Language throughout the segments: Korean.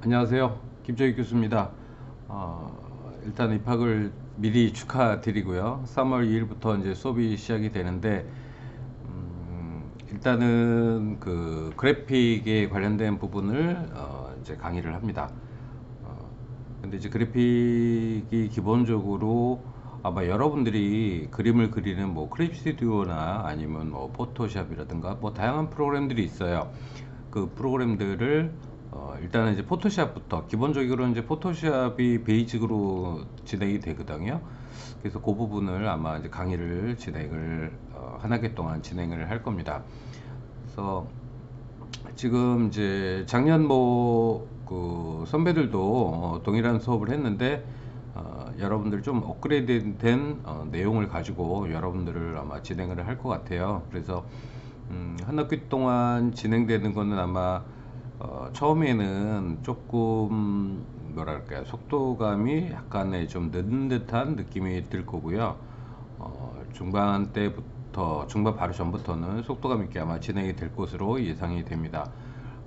안녕하세요. 김정익 교수입니다. 일단 입학을 미리 축하드리고요. 3월 2일부터 이제 수업이 시작이 되는데, 일단은 그 그래픽에 관련된 부분을 이제 강의를 합니다. 근데 이제 그래픽이 기본적으로 아마 여러분들이 그림을 그리는 뭐 크립 스튜디오나 아니면 뭐 포토샵이라든가 뭐 다양한 프로그램들이 있어요. 그 프로그램들을 일단은 이제 포토샵부터 기본적으로 이제 포토샵이 베이직으로 진행이 되거든요. 그래서 그 부분을 아마 이제 강의를 진행을 한 학기 동안 진행을 할 겁니다. 그래서 지금 이제 작년 뭐 그 선배들도 동일한 수업을 했는데 여러분들 좀 업그레이드된 내용을 가지고 여러분들을 아마 진행을 할 것 같아요. 그래서 한 학기 동안 진행되는 거는 아마 처음에는 조금 뭐랄까요, 속도감이 약간의 좀 늦은 듯한 느낌이 들 거고요. 중반 때부터 중반 바로 전부터는 속도감 있게 아마 진행이 될 것으로 예상이 됩니다.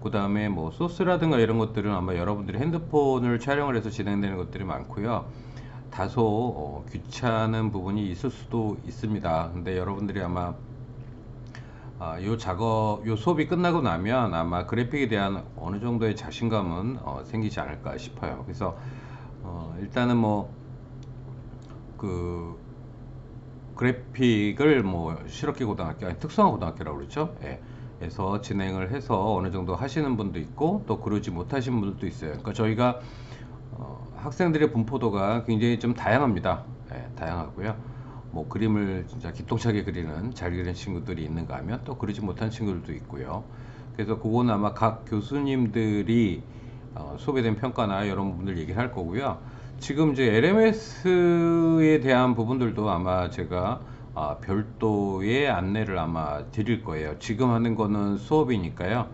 그 다음에 뭐 소스라든가 이런 것들은 아마 여러분들이 핸드폰을 촬영을 해서 진행되는 것들이 많고요. 다소 귀찮은 부분이 있을 수도 있습니다. 근데 여러분들이 아마 요 수업이 끝나고 나면 아마 그래픽에 대한 어느 정도의 자신감은 생기지 않을까 싶어요. 그래서 일단은 뭐 그 그래픽을 뭐 실업계 고등학교, 아니 특성화 고등학교라고 그러죠. 예. 에서 진행을 해서 어느 정도 하시는 분도 있고 또 그러지 못하신 분들도 있어요. 그러니까 저희가 학생들의 분포도가 굉장히 좀 다양합니다. 예, 다양하고요. 뭐 그림을 진짜 기똥차게 그리는 잘 그리는 친구들이 있는가 하면 또 그러지 못한 친구들도 있고요. 그래서 그거는 아마 각 교수님들이 수업에 대한 평가나 여러분들 얘기를 할 거고요. 지금 이제 LMS에 대한 부분들도 아마 제가 별도의 안내를 아마 드릴 거예요. 지금 하는 거는 수업이니까요.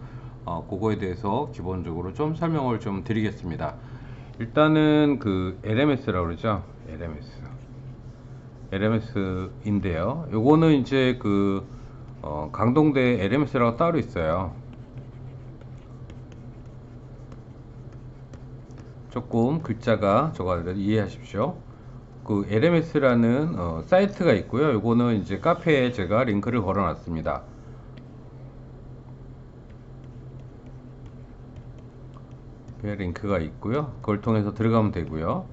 그거에 대해서 기본적으로 좀 설명을 좀 드리겠습니다. 일단은 그 LMS라고 그러죠. LMS인데요. 요거는 이제 그 강동대 LMS라고 따로 있어요. 조금 글자가 적어야 이해하십시오. 그 LMS라는 사이트가 있고요. 요거는 이제 카페에 제가 링크를 걸어 놨습니다. 링크가 있고요. 그걸 통해서 들어가면 되고요.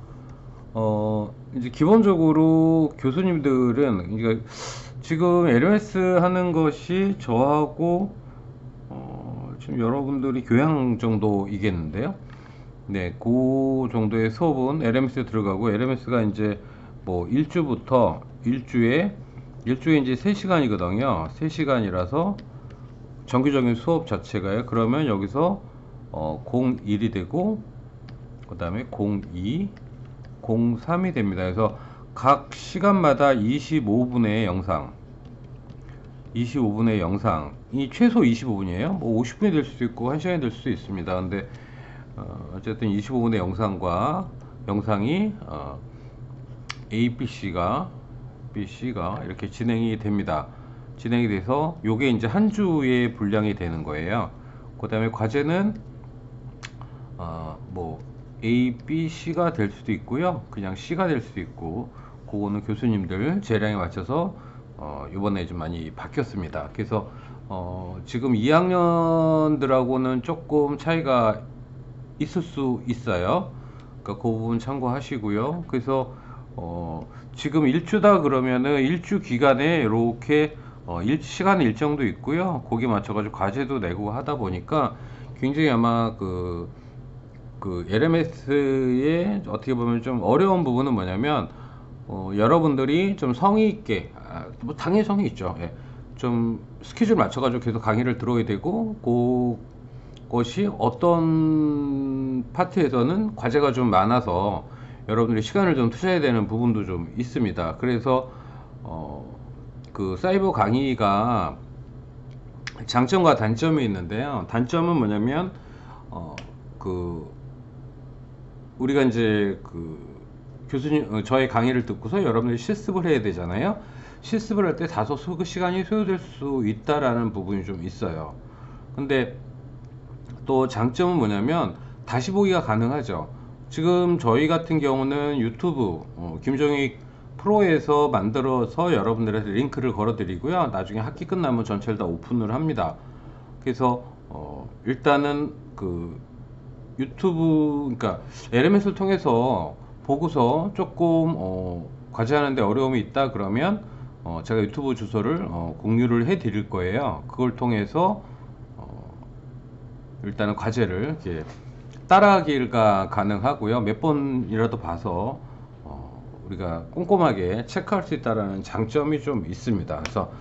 이제 기본적으로 교수님들은 그러니까 지금 LMS 하는 것이 저하고 지금 여러분들이 교양 정도이겠는데요. 네, 그 정도의 수업은 LMS에 들어가고 LMS가 이제 뭐 일주에 이제 3시간이거든요. 3시간이라서 정규적인 수업 자체가요. 그러면 여기서 01이 되고 그 다음에 02, 03이 됩니다. 그래서 각 시간마다 25분의 영상이 최소 25분이에요. 뭐 50분이 될 수도 있고 1시간이 될 수도 있습니다. 근데 어쨌든 25분의 영상이 A, BC가 이렇게 진행이 됩니다. 진행이 돼서 요게 이제 한 주의 분량이 되는 거예요. 그 다음에 과제는 뭐 A, B, C가 될 수도 있고요. 그냥 C가 될 수도 있고 그거는 교수님들 재량에 맞춰서 이번에 좀 많이 바뀌었습니다. 그래서 지금 2학년들하고는 조금 차이가 있을 수 있어요. 그러니까 그 부분 참고하시고요. 그래서 지금 일주다 그러면은 일주 기간에 이렇게 시간 일정도 있고요. 거기에 맞춰가지고 과제도 내고 하다 보니까 굉장히 아마 그 LMS의 어떻게 보면 좀 어려운 부분은 뭐냐면 여러분들이 좀 성의 있게 뭐 당연히 성의 있죠. 예. 좀 스케줄 맞춰가지고 계속 강의를 들어야 되고 그것이 어떤 파트에서는 과제가 좀 많아서 여러분들이 시간을 좀 투자해야 되는 부분도 좀 있습니다. 그래서 그 사이버 강의가 장점과 단점이 있는데요. 단점은 뭐냐면 그 우리가 이제 그 교수님 저의 강의를 듣고서 여러분들이 실습을 해야 되잖아요. 실습을 할 때 다소 시간이 소요될 수 있다라는 부분이 좀 있어요. 근데 또 장점은 뭐냐면 다시 보기가 가능하죠. 지금 저희 같은 경우는 유튜브 김종익 프로에서 만들어서 여러분들한테 링크를 걸어 드리고요. 나중에 학기 끝나면 전체를 다 오픈을 합니다. 그래서 일단은 그 유튜브, 그러니까 LMS를 통해서 보고서 조금 과제하는데 어려움이 있다 그러면 제가 유튜브 주소를 공유를 해 드릴 거예요. 그걸 통해서 일단은 과제를 이렇게 따라하기가 가능하고요. 몇 번이라도 봐서 우리가 꼼꼼하게 체크할 수 있다는 장점이 좀 있습니다. 그래서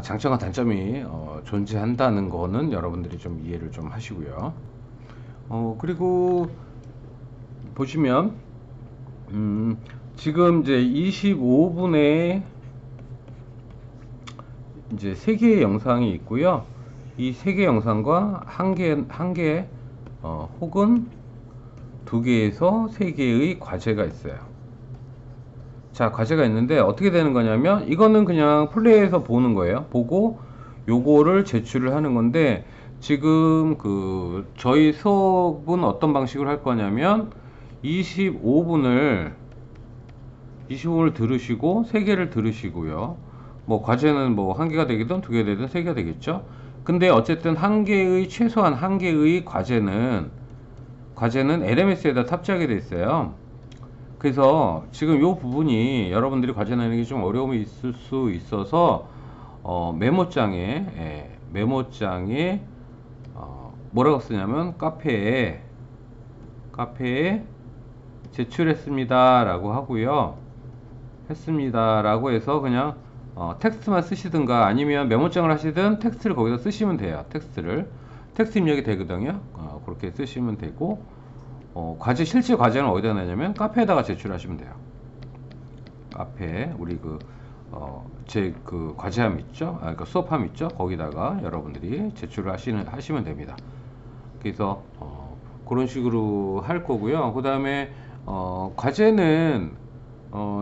장점과 단점이 존재한다는 거는 여러분들이 좀 이해를 좀 하시고요. 그리고 보시면 지금 이제 25분에 이제 3개의 영상이 있고요. 이 3개 영상과 한 개 혹은 2개에서 3개의 과제가 있어요. 자, 과제가 있는데 어떻게 되는 거냐면 이거는 그냥 플레이해서 보는 거예요. 보고 요거를 제출을 하는 건데, 지금 그 저희 수업은 어떤 방식으로 할 거냐면 25분을 들으시고 3개를 들으시고요. 뭐 과제는 뭐 1개가 되든 2개 되든 3개가 되겠죠. 근데 어쨌든 최소한 한 개의 과제는 LMS에다 탑재하게 돼 있어요. 그래서 지금 이 부분이 여러분들이 과제 내는 게 좀 어려움이 있을 수 있어서 메모장에 뭐라고 쓰냐면 카페에 제출했습니다 라고 하고요. 했습니다 라고 해서 그냥 텍스트만 쓰시든가 아니면 메모장을 하시든 텍스트를 거기다 쓰시면 돼요. 텍스트 입력이 되거든요. 그렇게 쓰시면 되고, 실제 과제는 어디다 내냐면 카페에다가 제출하시면 돼요. 카페 우리 제 과제함 있죠? 그러니까 수업함 있죠? 거기다가 여러분들이 제출을 하시면 됩니다. 그래서 그런 식으로 할 거고요. 그 다음에 과제는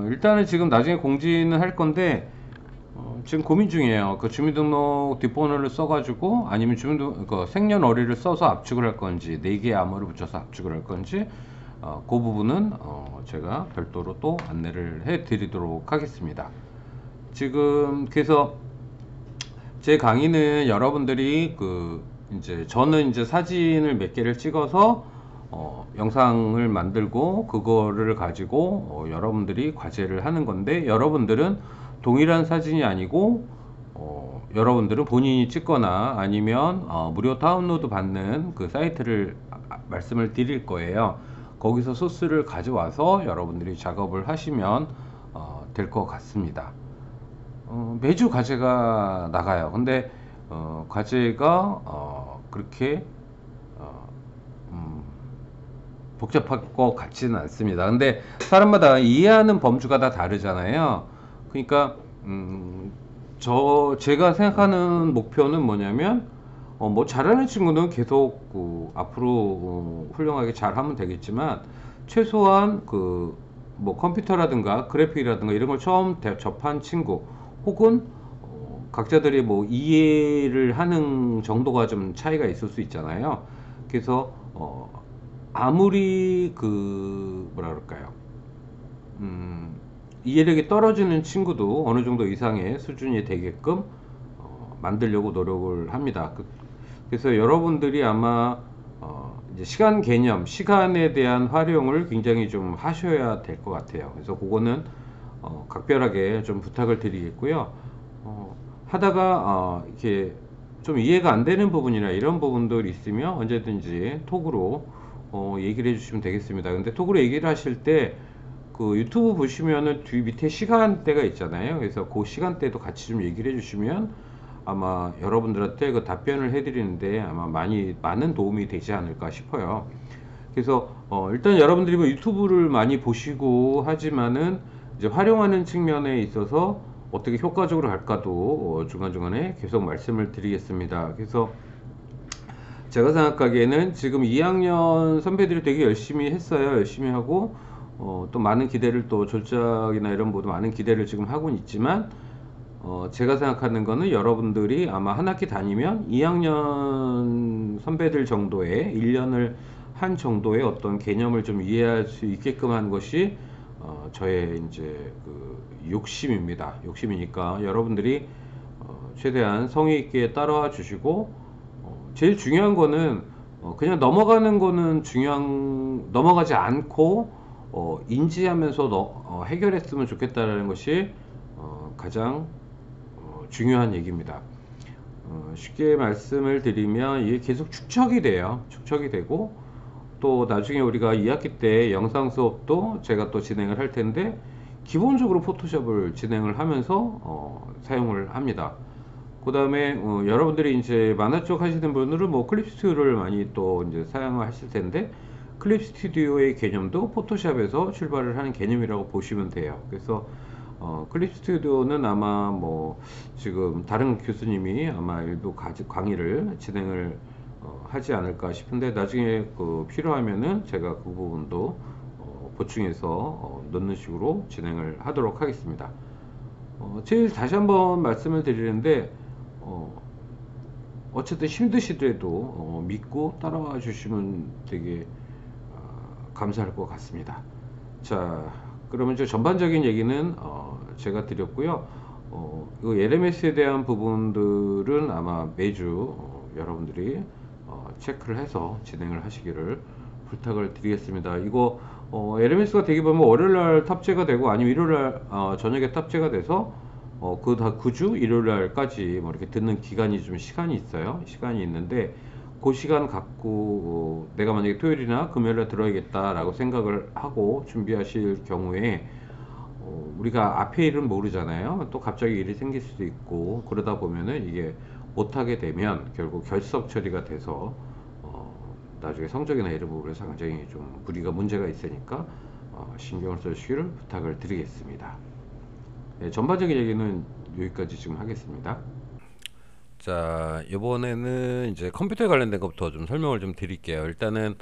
일단은 지금 나중에 공지는 할 건데 지금 고민 중이에요. 그 주민등록 뒷번호를 써가지고 아니면 생년월일을 써서 압축을 할 건지 4개의 암호를 붙여서 압축을 할 건지 그 부분은 제가 별도로 또 안내를 해 드리도록 하겠습니다. 지금 그래서 제 강의는 여러분들이 저는 이제 사진을 몇 개를 찍어서 영상을 만들고 그거를 가지고 여러분들이 과제를 하는 건데, 여러분들은 동일한 사진이 아니고 여러분들은 본인이 찍거나 아니면 무료 다운로드 받는 그 사이트를 말씀을 드릴 거예요. 거기서 소스를 가져와서 여러분들이 작업을 하시면 될 것 같습니다. 매주 과제가 나가요. 근데 과제가 그렇게 복잡할 것 같지는 않습니다. 근데 사람마다 이해하는 범주가 다 다르잖아요. 그러니까 제가 생각하는 목표는 뭐냐면 뭐 잘하는 친구는 계속 앞으로 훌륭하게 잘하면 되겠지만, 최소한 뭐 컴퓨터라든가 그래픽이라든가 이런 걸 처음 접한 친구, 혹은 각자들이 뭐 이해를 하는 정도가 좀 차이가 있을 수 있잖아요. 그래서 아무리 뭐라 그럴까요, 이해력이 떨어지는 친구도 어느 정도 이상의 수준이 되게끔 만들려고 노력을 합니다. 그래서 여러분들이 아마 이제 시간 개념, 시간에 대한 활용을 굉장히 좀 하셔야 될 것 같아요. 그래서 그거는 각별하게 좀 부탁을 드리겠고요. 하다가 이렇게 좀 이해가 안 되는 부분이나 이런 부분들 있으면 언제든지 톡으로 얘기를 해주시면 되겠습니다. 근데 톡으로 얘기를 하실 때 유튜브 보시면은 뒤 밑에 시간대가 있잖아요. 그래서 그 시간대도 같이 좀 얘기를 해주시면 아마 여러분들한테 답변을 해드리는데 아마 많은 도움이 되지 않을까 싶어요. 그래서 일단 여러분들이 뭐 유튜브를 많이 보시고 하지만은 이제 활용하는 측면에 있어서 어떻게 효과적으로 할까도 중간중간에 계속 말씀을 드리겠습니다. 그래서 제가 생각하기에는 지금 2학년 선배들이 되게 열심히 했어요. 열심히 하고 또 많은 기대를, 또 졸작이나 이런 모두 많은 기대를 지금 하고는 있지만, 제가 생각하는 거는 여러분들이 아마 한 학기 다니면 2학년 선배들 정도의 1년을 한 정도의 어떤 개념을 좀 이해할 수 있게끔 한 것이 저의 이제 그 욕심입니다. 욕심이니까 여러분들이 최대한 성의 있게 따라와 주시고, 제일 중요한 거는 그냥 넘어가는 거는 넘어가지 않고 인지하면서 해결했으면 좋겠다는 것이 가장 중요한 얘기입니다. 쉽게 말씀을 드리면 이게 계속 축적이 돼요. 축적이 되고, 또 나중에 우리가 2학기 때 영상 수업도 제가 또 진행을 할 텐데, 기본적으로 포토샵을 진행을 하면서 사용을 합니다. 그 다음에 여러분들이 이제 만화 쪽 하시는 분들은 뭐 클립 스튜디오를 많이 또 이제 사용을 하실 텐데, 클립 스튜디오의 개념도 포토샵에서 출발을 하는 개념이라고 보시면 돼요. 그래서 클립 스튜디오는 아마 뭐 지금 다른 교수님이 아마 일부 강의를 진행을 하지 않을까 싶은데, 나중에 필요하면은 제가 그 부분도 보충해서 넣는 식으로 진행을 하도록 하겠습니다. 제일 다시 한번 말씀을 드리는데, 어쨌든 힘드시더라도 믿고 따라와 주시면 되게 감사할 것 같습니다. 자, 그러면 이제 전반적인 얘기는 제가 드렸고요. 이 LMS에 대한 부분들은 아마 매주 여러분들이 체크를 해서 진행을 하시기를 부탁을 드리겠습니다. 이거 LMS가 되게 보면 월요일날 탑재가 되고, 아니면 일요일날 저녁에 탑재가 돼서 그 주 일요일날까지 뭐 이렇게 듣는 기간이 좀 시간이 있어요. 시간이 있는데, 그 시간 갖고 내가 만약에 토요일이나 금요일에 들어야겠다라고 생각을 하고 준비하실 경우에 우리가 앞에 일은 모르잖아요. 또 갑자기 일이 생길 수도 있고, 그러다 보면은 이게 못하게 되면 결국 결석 처리가 돼서 나중에 성적이나 이런 부분에서 굉장히 좀 문제가 있으니까 신경을 써주시기를 부탁을 드리겠습니다. 네, 전반적인 얘기는 여기까지 지금 하겠습니다. 자, 이번에는 이제 컴퓨터에 관련된 것부터 좀 설명을 좀 드릴게요. 일단은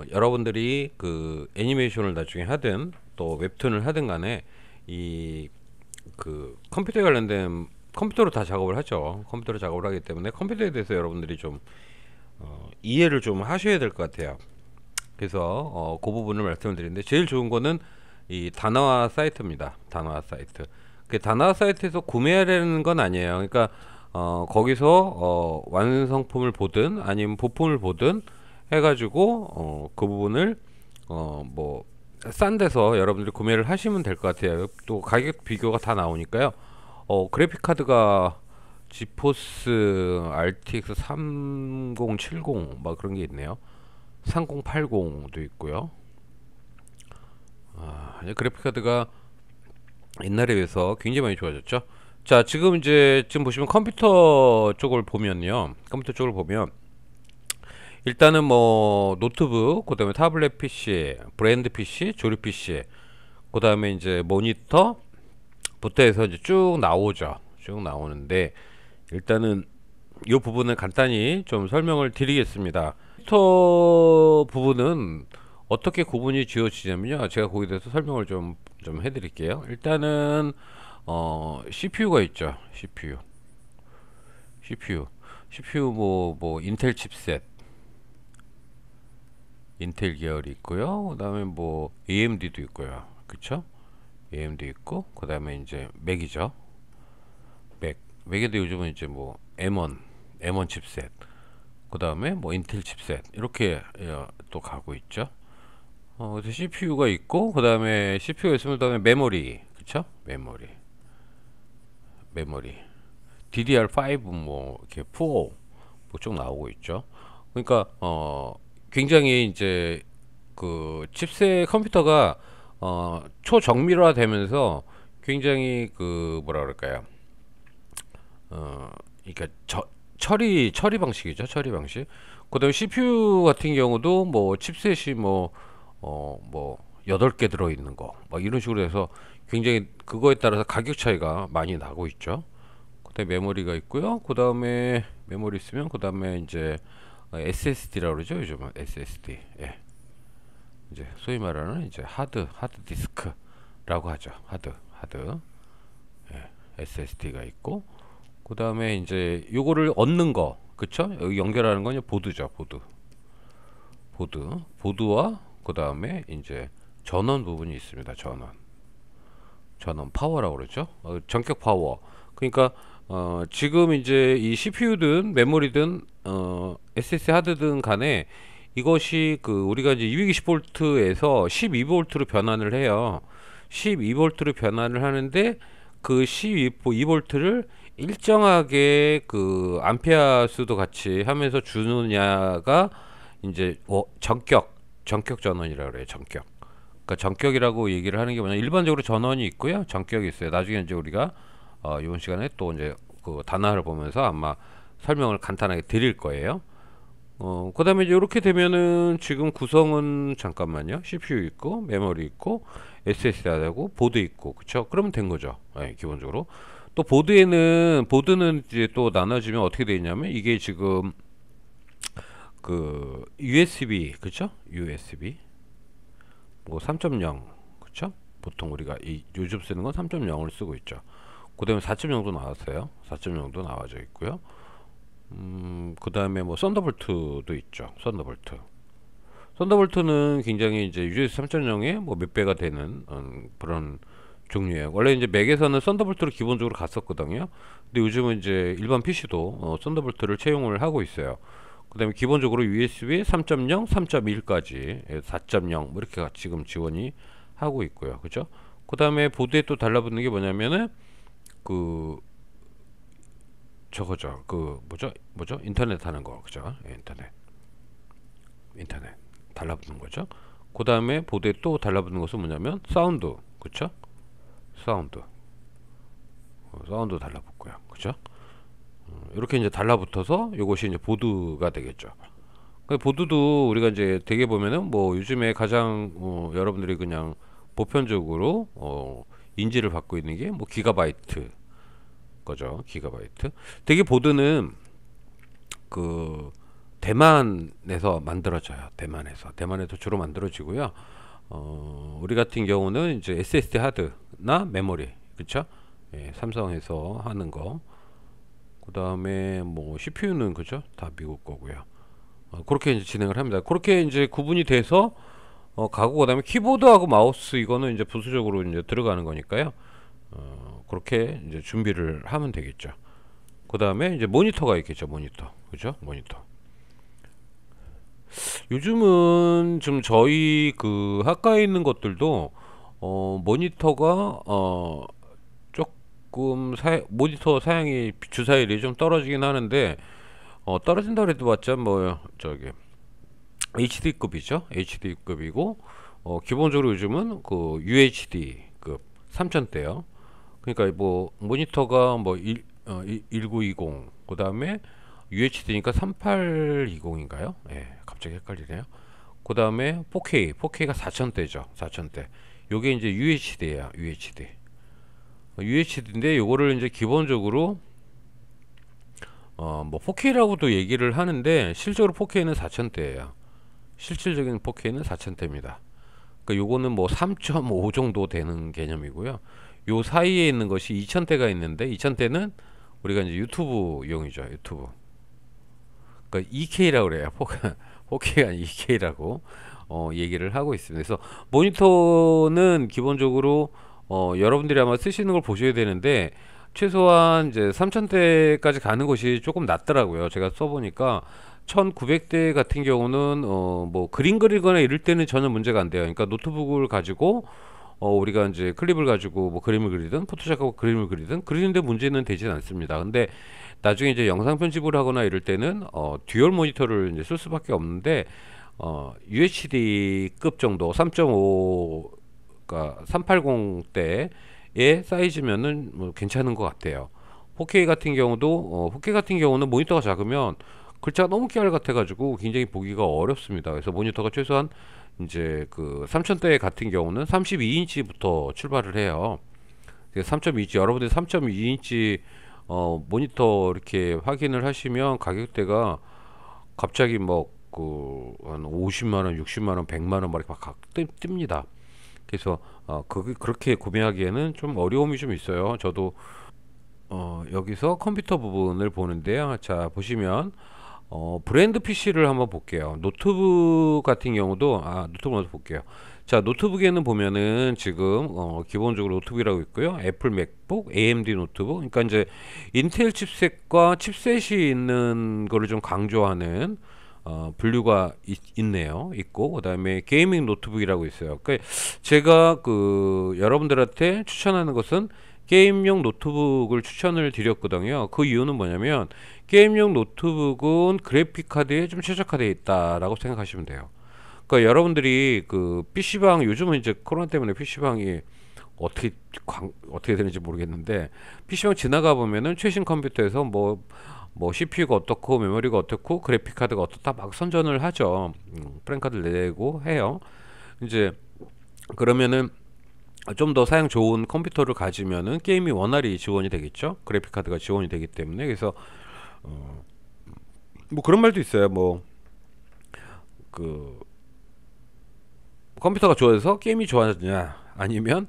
여러분들이 그 애니메이션을 나중에 하든 또 웹툰을 하든 간에 이 컴퓨터에 관련된, 컴퓨터로 다 작업을 하죠. 컴퓨터로 작업을 하기 때문에 컴퓨터에 대해서 여러분들이 좀 이해를 좀 하셔야 될 것 같아요. 그래서 그 부분을 말씀을 드리는데, 제일 좋은 거는 이 다나와 사이트입니다. 다나와 사이트. 그 다나와 사이트에서 구매하려는 건 아니에요. 그러니까 거기서 완성품을 보든 아니면 부품을 보든 해가지고 그 부분을 뭐 싼 데서 여러분들이 구매를 하시면 될 것 같아요. 또 가격 비교가 다 나오니까요. 그래픽 카드가 지포스 RTX 3070 막 그런 게 있네요. 3080도 있고요. 그래픽 카드가 옛날에 비해서 굉장히 많이 좋아졌죠. 자, 지금 보시면 컴퓨터 쪽을 보면요. 컴퓨터 쪽을 보면 일단은 뭐 노트북, 그다음에 타블렛 PC, 브랜드 PC, 조립 PC, 그다음에 이제 모니터부터 해서 이제 쭉 나오죠. 쭉 나오는데, 일단은 이 부분을 간단히 좀 설명을 드리겠습니다. 컴퓨터 부분은 어떻게 구분이 지어지냐면요, 제가 거기에 대해서 설명을 좀 해드릴게요. 일단은 CPU가 있죠. CPU 뭐 인텔 칩셋, 인텔 계열이 있고요. 그 다음에 뭐 AMD도 있고요. 그쵸? AMD 있고, 그 다음에 이제 맥이죠. 맥에도 요즘은 이제 뭐 M1 칩셋, 그 다음에 뭐 인텔 칩셋, 이렇게 또 가고 있죠. 그래서 CPU가 있고, 그 다음에 CPU가 있으면, 그 다음에 메모리, 그쵸? 메모리 DDR5 뭐 이렇게 4 뭐쭉 나오고 있죠. 그러니까 굉장히 이제 그 칩셋 컴퓨터가 초정밀화 되면서 굉장히 뭐라 그럴까요? 그러니까 처리 방식이죠. 처리 방식. 그다음에 CPU 같은 경우도 뭐 칩셋이 뭐 8개 들어 있는 거 막 이런 식으로 해서 굉장히 그거에 따라서 가격 차이가 많이 나고 있죠. 그다음에 메모리가 있고요. 그다음에 메모리 있으면 그다음에 이제 SSD라고 그러죠. 요즘은 SSD. 예. 이제 소위 말하는 이제 하드 디스크라고 하죠. 하드. 예. SSD가 있고, 그다음에 이제 요거를 얻는 거, 그쵸? 여기 연결하는 건 보드죠. 보드와 그 다음에 이제 전원 부분이 있습니다. 전원 파워라고 그러죠. 전격 파워. 그러니까 지금 이제 이 CPU든 메모리든 SSD 하드든 간에 이것이 그 우리가 이제 220V에서 12V로 변환을 해요. 12V로 변환을 하는데 그 12V를 일정하게 그 암페어 수도 같이 하면서 주느냐가 이제 전격 전원이라고 그래요. 전격. 그러니까 전격이라고 얘기를 하는 게 뭐냐, 일반적으로 전원이 있고요, 전격이 있어요. 나중에 이제 우리가 이번 시간에 또 이제 그 단어를 보면서 아마 설명을 간단하게 드릴 거예요. 그다음에 이제 이렇게 되면은 지금 구성은 잠깐만요. CPU 있고 메모리 있고 SSD 하고 보드 있고, 그쵸? 그러면 된 거죠. 예, 기본적으로. 또 보드는 이제 또 나눠지면 어떻게 되어 있냐면, 이게 지금 그 USB, 그쵸? USB 뭐 3.0, 그쵸? 보통 우리가 요즘 쓰는 건 3.0을 쓰고 있죠. 그 다음에 4.0도 나왔어요. 4.0도 나와져 있고요. 그 다음에 뭐 썬더볼트도 있죠. 썬더볼트는 굉장히 이제 USB 3.0의 뭐 몇 배가 되는 그런 종류예요. 원래 이제 맥에서는 썬더볼트로 기본적으로 갔었거든요. 근데 요즘은 이제 일반 PC도 썬더볼트를 채용을 하고 있어요. 그 다음에 기본적으로 USB 3.0, 3.1까지 4.0 뭐 이렇게 지금 지원이 하고 있고요. 그죠? 그 다음에 보드에 또 달라붙는 게 뭐냐면은 그 저거죠. 그 뭐죠? 인터넷 하는 거. 그죠? 예, 인터넷 달라붙는 거죠. 그 다음에 보드에 또 달라붙는 것은 뭐냐면 사운드. 그쵸? 사운드 달라붙고요. 그죠? 이렇게 이제 달라붙어서 이것이 이제 보드가 되겠죠. 그 보드도 우리가 이제 되게 보면은 뭐 요즘에 가장 여러분들이 그냥 보편적으로 인지를 받고 있는 게 뭐 기가바이트 거죠. 기가바이트. 되게 보드는 그 대만에서 만들어져요. 대만에서 주로 만들어지고요. 우리 같은 경우는 이제 SSD 하드나 메모리, 그쵸? 예, 삼성에서 하는 거. 그 다음에 뭐 CPU는 그죠? 다 미국 거고요. 그렇게 이제 진행을 합니다. 그렇게 이제 구분이 돼서 가고, 그다음에 키보드하고 마우스 이거는 이제 부수적으로 이제 들어가는 거니까요. 그렇게 이제 준비를 하면 되겠죠. 그다음에 이제 모니터가 있겠죠. 그죠? 모니터. 요즘은 좀 저희 그 학과에 있는 것들도 모니터가 조금 모니터 사양이 주사율이 좀 떨어지긴 하는데, 떨어진다 그래도 봤자 뭐 저기 HD급이죠. HD급이고 기본적으로 요즘은 그 UHD급 3000대요. 그러니까 뭐 모니터가 뭐 1920, 그다음에 UHD니까 3820인가요? 예, 갑자기 헷갈리네요. 그다음에 4K가 4000대죠. 4000대. 요게 이제 UHD예요. UHD인데 요거를 이제 기본적으로 뭐 4K라고도 얘기를 하는데, 실제로 4K는 4000대예요. 실질적인 4K는 4000대입니다. 그러니까 요거는 뭐 3.5 정도 되는 개념이고요. 요 사이에 있는 것이 2000대가 있는데, 2000대는 우리가 이제 유튜브용이죠. 유튜브. 그러니까 2K라고 그래요. 4K가 아니 2K라고 얘기를 하고 있습니다. 그래서 모니터는 기본적으로 여러분들이 아마 쓰시는 걸 보셔야 되는데, 최소한 이제 3000대까지 가는 것이 조금 낫더라고요. 제가 써보니까 1900대 같은 경우는 뭐 그림 그리거나 이럴 때는 전혀 문제가 안 돼요. 그러니까 노트북을 가지고 우리가 이제 클립을 가지고 뭐 그림을 그리든 포토샵하고 그림을 그리든 그리는데 문제는 되진 않습니다. 근데 나중에 이제 영상 편집을 하거나 이럴 때는 듀얼 모니터를 이제 쓸 수밖에 없는데, UHD급 정도 3.5, 그러니까 380대의 사이즈면은 뭐 괜찮은 것 같아요. 4K 같은 경우도 4K 같은 경우는 모니터가 작으면 글자가 너무 깨알 같아가지고 굉장히 보기가 어렵습니다. 그래서 모니터가 최소한 이제 그 3000대 같은 경우는 32인치부터 출발을 해요. 3.2인치, 여러분들이 3.2인치 모니터 이렇게 확인을 하시면 가격대가 갑자기 뭐 그 한 50만 원, 60만 원, 100만 원 막 이렇게 막 뜹니다. 그래서 그렇게 구매하기에는 좀 어려움이 좀 있어요. 저도 여기서 컴퓨터 부분을 보는데요. 자, 보시면 브랜드 PC를 한번 볼게요. 노트북 같은 경우도 노트북 먼저 볼게요. 자, 노트북에는 보면은 지금 기본적으로 노트북이라고 있고요. 애플 맥북, AMD 노트북. 그러니까 이제 인텔 칩셋과 칩셋이 있는 거를 좀 강조하는 분류가 있네요. 있고 그다음에 게이밍 노트북이라고 있어요. 그러니까 제가 여러분들한테 추천하는 것은 게임용 노트북을 추천을 드렸거든요. 그 이유는 뭐냐면 게임용 노트북은 그래픽 카드에 좀 최적화되어 있다라고 생각하시면 돼요. 그러니까 여러분들이 PC방, 요즘은 이제 코로나 때문에 PC방이 어떻게 되는지 모르겠는데, PC방 지나가 보면은 최신 컴퓨터에서 뭐 CPU가 어떻고 메모리가 어떻고 그래픽 카드가 어떻다 막 선전을 하죠. 프랜카드를 내고 해요. 이제 그러면은 좀 더 사양 좋은 컴퓨터를 가지면은 게임이 원활히 지원이 되겠죠. 그래픽 카드가 지원이 되기 때문에. 그래서 뭐 그런 말도 있어요. 그 컴퓨터가 좋아져서 게임이 좋아지냐, 아니면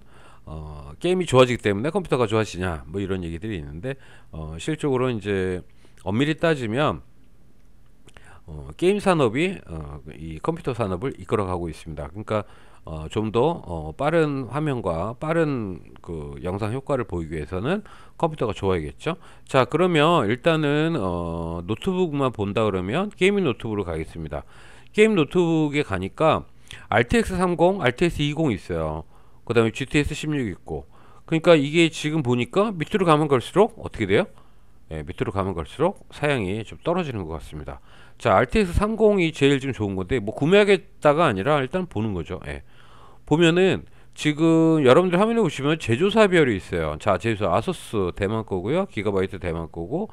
게임이 좋아지기 때문에 컴퓨터가 좋아지냐, 뭐 이런 얘기들이 있는데, 실적으로 이제 엄밀히 따지면 게임 산업이 이 컴퓨터 산업을 이끌어가고 있습니다. 그러니까 좀 더 빠른 화면과 빠른 영상 효과를 보이기 위해서는 컴퓨터가 좋아야겠죠. 자, 그러면 일단은 노트북만 본다 그러면 게이밍 노트북으로 가겠습니다. 게임 노트북에 가니까 RTX 30, RTX 20 있어요. 그 다음에 GTX 16 있고. 그러니까 이게 지금 보니까 밑으로 가면 갈수록 어떻게 돼요? 밑으로 가면 갈수록 사양이 좀 떨어지는 것 같습니다. 자, RTX 30이 제일 좀 좋은 건데, 뭐 구매하겠다가 아니라 일단 보는 거죠. 보면은 지금 여러분들 화면에 보시면 제조사별이 있어요. 자, 제조사 아소스 대만 거고요, 기가바이트 대만 거고,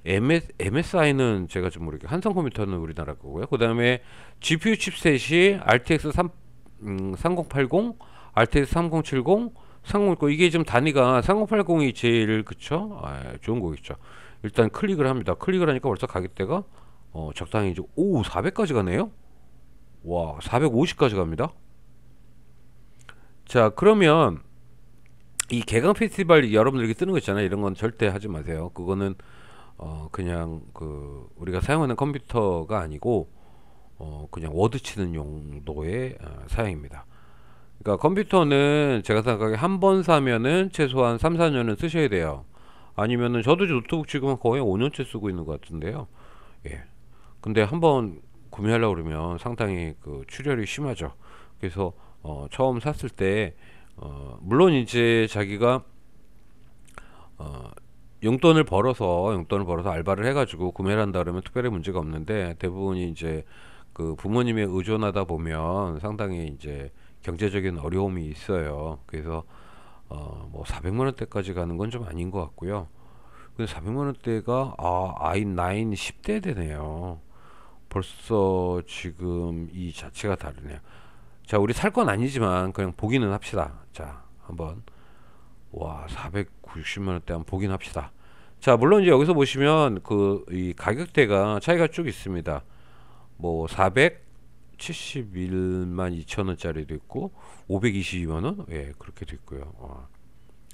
MSI는 제가 좀 모르겠고, 한성컴퓨터는 우리나라 거고요. 그 다음에 GPU 칩셋이 RTX 3080, RTX 3070, 3060. 이게 좀 단위가 3080이 제일 그쵸? 좋은 거겠죠. 일단 클릭을 합니다. 클릭을 하니까 벌써 가격대가 적당히 이제 400까지 가네요. 와, 450까지 갑니다. 자, 그러면 이 개강 페스티벌 여러분들에게 뜨는 거 있잖아요. 이런 건 절대 하지 마세요. 그거는 그냥 우리가 사용하는 컴퓨터가 아니고 그냥 워드 치는 용도의 사양입니다. 그러니까 컴퓨터는 제가 생각하기에 한 번 사면은 최소한 3, 4년은 쓰셔야 돼요. 아니면은 저도 노트북 지금 거의 5년째 쓰고 있는 것 같은데요. 예. 근데 한번 구매하려고 그러면 상당히 출혈이 심하죠. 그래서 처음 샀을 때 물론 이제 자기가 용돈을 벌어서 알바를 해가지고 구매를 한다 그러면 특별히 문제가 없는데, 대부분이 이제 부모님에 의존하다 보면 상당히 이제 경제적인 어려움이 있어요. 그래서 뭐 400만 원대까지 가는 건 좀 아닌 것 같고요. 근데 400만 원대가 i9 10대 되네요. 벌써 지금 이 자체가 다르네요. 자, 우리 살 건 아니지만 그냥 보기는 합시다. 자, 한번 490만 원대 한번 보긴 합시다. 자, 물론 이제 여기서 보시면 이 가격대가 차이가 쭉 있습니다. 뭐 471만 2천 원짜리도 있고 522만 원, 예, 그렇게도 있고요.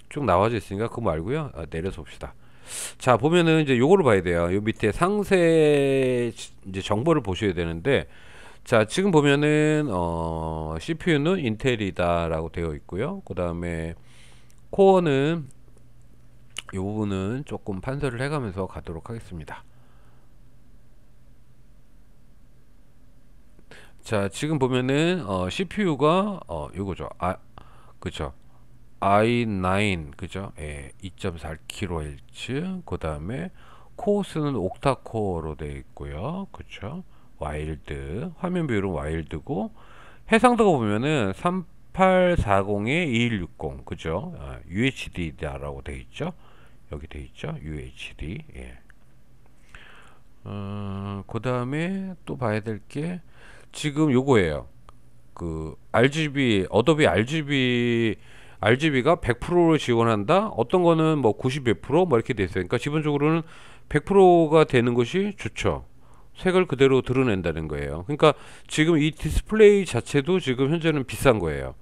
쭉 나와져 있으니까 그거 말고요. 내려서 봅시다. 자, 보면은 이제 요거를 봐야 돼요. 요 밑에 상세 이제 정보를 보셔야 되는데, 자, 지금 보면은 CPU는 인텔이다라고 되어 있고요. 그 다음에 코어는 이 부분은 조금 판별을 해가면서 가도록 하겠습니다. 자, 지금 보면은 CPU가 요거죠. 그죠. i9, 그죠? 예, 2.4kHz. 그 다음에 코어스는 옥타 코어로 되어 있고요. 그죠? 와일드, 화면 비율은 와일드고, 해상도가 보면은 3840에 2160, 그죠? UHD라고 되어 있죠. 여기 되어 있죠. UHD. 예. 그 다음에 또 봐야 될 게 지금 요거예요. 어도비 RGB가 100%를 지원한다. 어떤 거는 뭐 90 몇 프로 뭐 이렇게 돼 있어요. 그러니까 기본적으로는 100%가 되는 것이 좋죠. 색을 그대로 드러낸다는 거예요. 그러니까 지금 이 디스플레이 자체도 지금 현재는 비싼 거예요.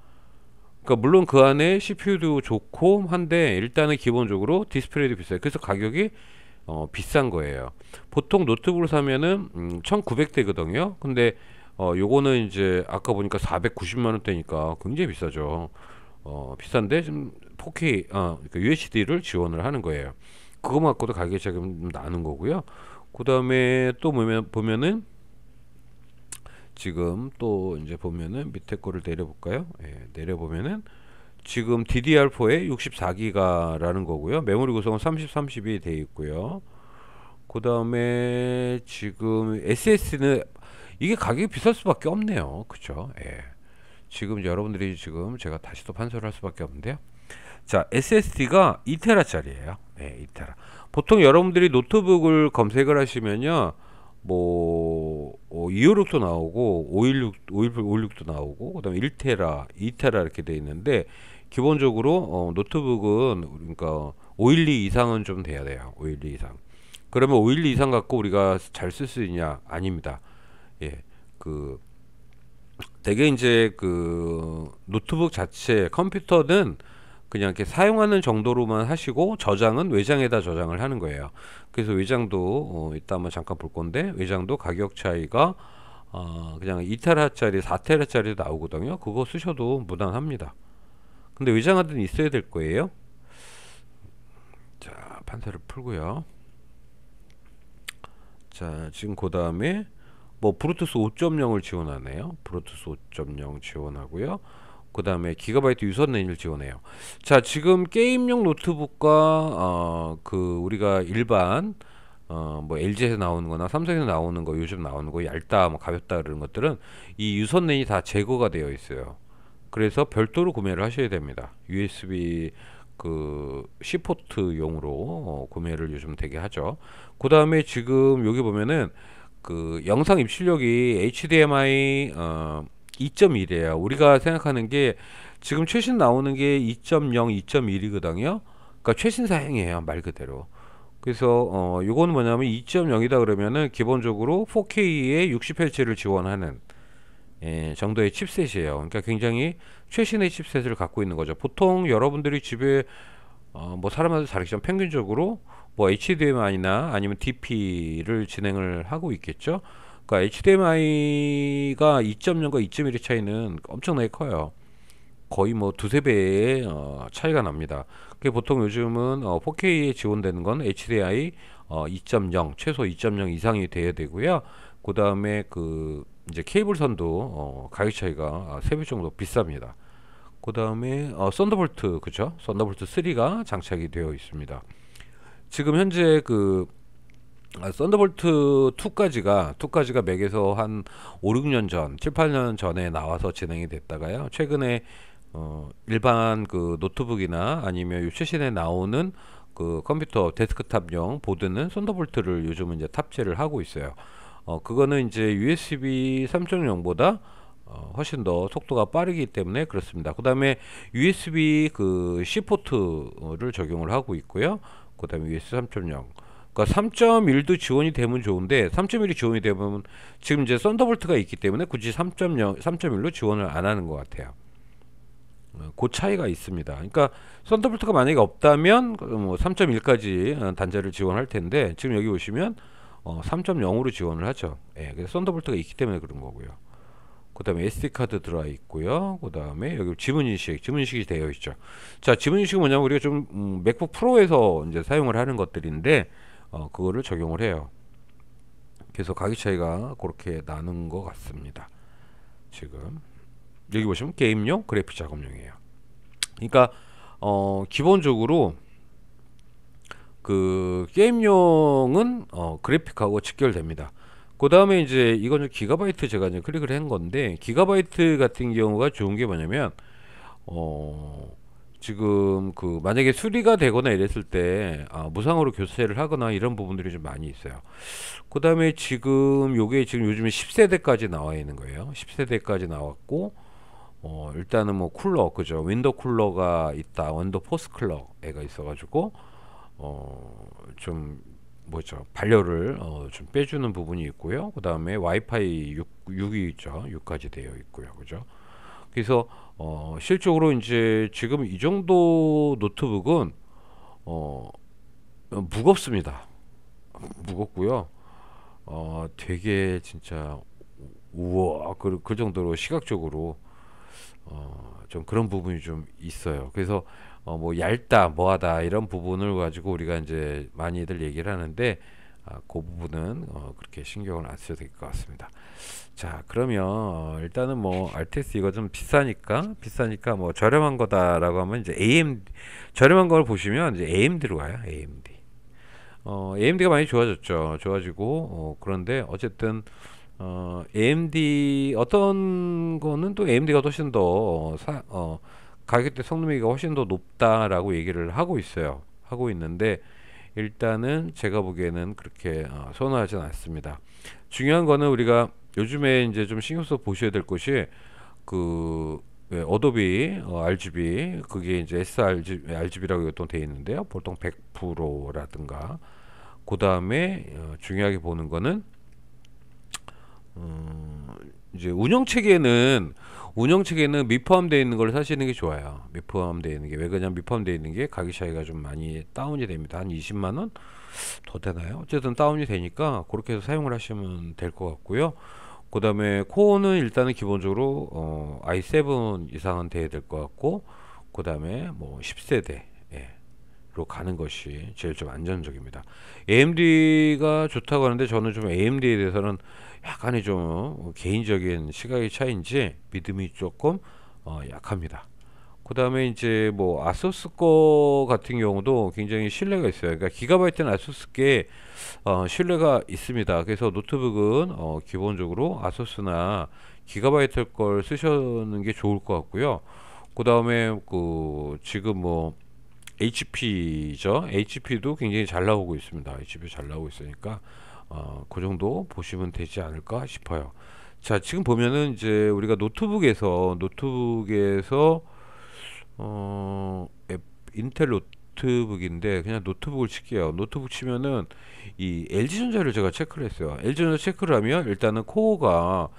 그러니까 물론 그 안에 CPU도 좋고 한데, 일단은 기본적으로 디스플레이도 비싸요. 그래서 가격이 비싼 거예요. 보통 노트북을 사면은 1900대거든요. 근데 요거는 이제 아까 보니까 490만 원대니까 굉장히 비싸죠. 비싼데 좀 4K 그러니까 UHD를 지원을 하는 거예요. 그거 갖고도 가격이 조금 나는 거고요. 그 다음에 또 보면은 지금 또 이제 보면은 밑에 거를 내려볼까요? 예, 내려보면은 지금 DDR4에 64기가라는 거고요. 메모리 구성은 30, 30이 되어 있고요. 그 다음에 지금 SSD는 이게 가격이 비쌀 수밖에 없네요. 그쵸? 예. 지금 여러분들이 지금 제가 다시 또 판서를 할 수밖에 없는데요. 자, SSD가 2테라짜리예요. 네, 2테라. 보통 여러분들이 노트북을 검색을 하시면요. 뭐 256도 나오고 516도 나오고 그다음에 1테라, 2테라 이렇게 돼 있는데 기본적으로 노트북은 그러니까 512 이상은 좀 돼야 돼요. 512 이상. 그러면 512 이상 갖고 우리가 잘 쓸 수 있냐? 아닙니다. 예. 그 대개 이제 그 노트북 자체 컴퓨터는 그냥 이렇게 사용하는 정도로만 하시고 저장은 외장에다 저장을 하는 거예요. 그래서 외장도 이따 한번 잠깐 볼 건데 외장도 가격 차이가 그냥 2테라짜리 4테라짜리도 나오거든요. 그거 쓰셔도 무난합니다. 근데 외장하드는 있어야 될 거예요. 자, 판사를 풀고요. 자, 지금 그 다음에 뭐 브루투스 5.0을 지원하네요. 브루투스 5.0 지원하고요. 그 다음에 기가바이트 유선 랜을 지원해요. 자, 지금 게임용 노트북과 그 우리가 일반 뭐 LG에서 나오는 거나 삼성에서 나오는 거 요즘 나오는 거 얇다 뭐 가볍다 그런 것들은 이 유선 랜이 다 제거가 되어 있어요. 그래서 별도로 구매를 하셔야 됩니다. USB 그 C포트용으로 구매를 요즘 되게 하죠. 그 다음에 지금 여기 보면은 그 영상 입출력이 HDMI 2.1이에요. 우리가 생각하는 게 지금 최신 나오는 게 2.0, 2.1이거든요. 그러니까 최신 사양이에요, 말 그대로. 그래서 요거는 뭐냐면 2.0이다 그러면은 기본적으로 4K에 60Hz를 지원하는 정도의 칩셋이에요. 그러니까 굉장히 최신의 칩셋을 갖고 있는 거죠. 보통 여러분들이 집에 뭐 사람마다 다르겠지만 평균적으로 뭐 HDMI나 아니면 DP를 진행을 하고 있겠죠. 그러니까 HDMI가 2.0과 2.1의 차이는 엄청나게 커요. 거의 뭐 두세 배의 차이가 납니다. 그게 보통 요즘은 4K에 지원되는 건 HDMI 2.0 최소 2.0 이상이 돼야 되고요. 그 다음에 그 이제 케이블선도 가격 차이가 3배 정도 비쌉니다. 그 다음에 썬더볼트 그죠? 썬더볼트 3가 장착이 되어 있습니다. 지금 현재 그 썬더볼트 2까지가 맥에서 한 5, 6년 전, 7, 8년 전에 나와서 진행이 됐다가요. 최근에 일반 그 노트북이나 아니면 최신에 나오는 그 컴퓨터 데스크탑용 보드는 썬더볼트를 요즘은 이제 탑재를 하고 있어요. 그거는 이제 USB 3.0보다 훨씬 더 속도가 빠르기 때문에 그렇습니다. 그 다음에 USB 그 C 포트를 적용을 하고 있고요. 그 다음에 USB 3.0. 그러니까 3.1도 지원이 되면 좋은데 3.1이 지원이 되면 지금 이제 썬더볼트가 있기 때문에 굳이 3.0, 3.1로 지원을 안 하는 것 같아요. 그 차이가 있습니다. 그러니까 썬더볼트가 만약에 없다면 뭐 3.1까지 단자를 지원할 텐데 지금 여기 보시면 3.0으로 지원을 하죠. 예, 그래서 썬더볼트가 있기 때문에 그런 거고요. 그 다음에 SD 카드 들어와 있고요. 그 다음에 여기 지문인식이 되어 있죠. 자, 지문인식은 뭐냐면 우리가 좀 맥북 프로에서 이제 사용을 하는 것들인데 그거를 적용을 해요. 그래서 가격 차이가 그렇게 나는 것 같습니다. 지금 여기 보시면 게임용 그래픽 작업용이에요. 그러니까 기본적으로 그 게임용은 그래픽하고 직결됩니다. 그 다음에 이제 이거는 기가바이트 제가 이제 클릭을 한 건데 기가바이트 같은 경우가 좋은 게 뭐냐면 지금 그 만약에 수리가 되거나 이랬을 때 무상으로 교체를 하거나 이런 부분들이 좀 많이 있어요. 그 다음에 지금 요게 지금 요즘에 10세대까지 나와 있는 거예요. 10세대까지 나왔고 일단은 뭐 쿨러 그죠, 윈도우 쿨러가 있다, 윈도우 포스 쿨러가 있어가지고 좀 뭐죠, 발열을 좀 빼주는 부분이 있고요. 그 다음에 와이파이 6이 있죠. 6까지 되어 있고요. 그죠? 그래서 실적으로 이제 지금 이 정도 노트북은 무겁습니다. 무겁고요. 되게 진짜 우와 그 정도로 시각적으로 좀 그런 부분이 좀 있어요. 그래서 뭐 얇다 뭐하다 이런 부분을 가지고 우리가 이제 많이들 얘기를 하는데 그 부분은 그렇게 신경을 안 써도 될 것 같습니다. 자 그러면 일단은 뭐 RTS 이거 좀 비싸니까 뭐 저렴한 거다라고 하면 이제 AMD 저렴한 걸 보시면 이제 AMD로 가요. AMD. AMD가 많이 좋아졌죠. 좋아지고 그런데 어쨌든 AMD 어떤 거는 또 AMD가 훨씬 더 가격대 성능비가 훨씬 더 높다라고 얘기를 하고 있어요. 하고 있는데 일단은 제가 보기에는 그렇게 선호하진 않습니다. 중요한 거는 우리가 요즘에 이제 좀 신경 써 보셔야 될 것이 그 어도비 RGB 그게 이제 sRGB라고 보통 돼 있는데요. 보통 100%라든가 그 다음에 중요하게 보는 거는 이제 운영 체계는 미포함되어 있는 걸 사시는 게 좋아요. 미포함되어 있는 게 왜 그러냐면 미포함되어 있는 게 가격 차이가 좀 많이 다운이 됩니다. 한 20만 원 더 되나요? 어쨌든 다운이 되니까 그렇게 해서 사용을 하시면 될 것 같고요. 그 다음에 코어는 일단은 기본적으로 i7 이상은 돼야 될 것 같고 그 다음에 뭐 10세대 로 가는 것이 제일 좀 안전적입니다. AMD가 좋다고 하는데 저는 좀 AMD에 대해서는 약간의 좀 개인적인 시각의 차이인지 믿음이 조금 약합니다. 그 다음에 이제 뭐 아소스 거 같은 경우도 굉장히 신뢰가 있어요. 그러니까 기가바이트는 아소스께 신뢰가 있습니다. 그래서 노트북은 기본적으로 아소스나 기가바이트 걸 쓰시는 게 좋을 것 같고요. 그 다음에 그 지금 뭐 HP죠. HP도 굉장히 잘 나오고 있습니다. HP 잘 나오고 있으니까 그 정도 보시면 되지 않을까 싶어요. 자, 지금 보면은 이제 우리가 노트북에서 인텔 노트북인데 그냥 노트북을 칠게요. 노트북 치면은 이 LG전자를 제가 체크를 했어요. LG전자 체크를 하면 일단은 코어가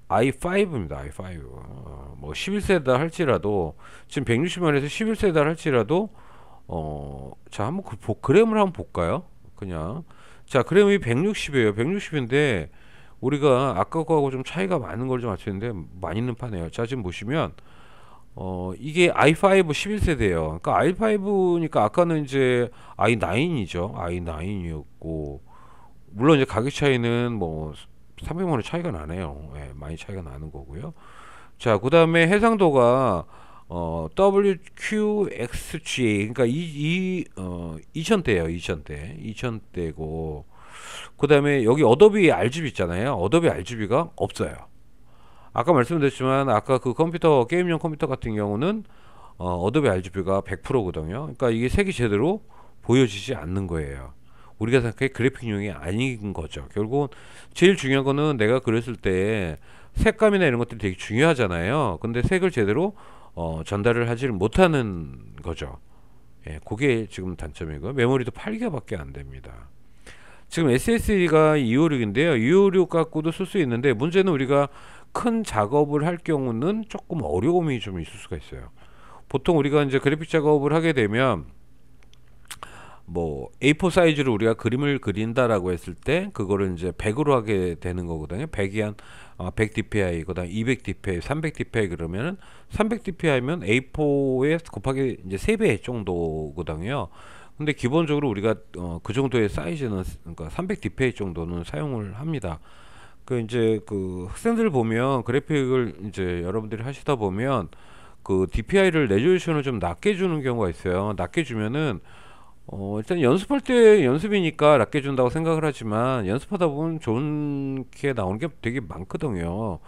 i5입니다. i5. 뭐 11세다 할지라도 지금 160만에서 11세다 할지라도 자, 한번 그램을 한번 볼까요? 그냥. 자, 그램이 160이에요. 160인데, 우리가 아까 거하고 좀 차이가 많은 걸 좀 맞추는데, 많이 있는 판이에요. 자, 지금 보시면, 이게 i5 11세대예요. 그러니까 i5니까 아까는 이제 i9이죠. i9이었고, 물론 이제 가격 차이는 뭐, 300만 원 차이가 나네요. 예, 많이 차이가 나는 거고요. 자, 그 다음에 해상도가 WQXGA 그러니까 2000대예요. 2000대고 그 다음에 여기 어도비 RGB 있잖아요. 어도비 RGB가 없어요. 아까 말씀드렸지만 아까 그 컴퓨터 게임용 컴퓨터 같은 경우는 어도비 RGB가 100%거든요. 그러니까 이게 색이 제대로 보여지지 않는 거예요. 우리가 생각해 그래픽용이 아닌 거죠. 결국은 제일 중요한 거는 내가 그렸을 때 색감이나 이런 것들이 되게 중요하잖아요. 근데 색을 제대로 전달을 하지를 못하는 거죠. 예, 그게 지금 단점이고 메모리도 8기가밖에 안 됩니다. 지금 SSD가 256인데요. 256 갖고도 쓸 수 있는데 문제는 우리가 큰 작업을 할 경우는 조금 어려움이 좀 있을 수가 있어요. 보통 우리가 이제 그래픽 작업을 하게 되면 뭐 A4 사이즈로 우리가 그림을 그린다라고 했을 때 그거를 이제 100으로 하게 되는 거거든요. 100이 한 100 dpi, 그다음 200 dpi, 300 dpi 그러면은 300 dpi면 A4에 곱하기 이제 3배 정도거든요. 근데 기본적으로 우리가 그 정도의 사이즈는 그러니까 300 dpi 정도는 사용을 합니다. 그 이제 그 학생들 보면 그래픽을 이제 여러분들이 하시다 보면 그 DPI를 레졸루션을 좀 낮게 주는 경우가 있어요. 낮게 주면은 일단 연습할 때 연습이니까 낮게 준다고 생각을 하지만 연습하다 보면 좋은 게 나오는 게 되게 많거든요.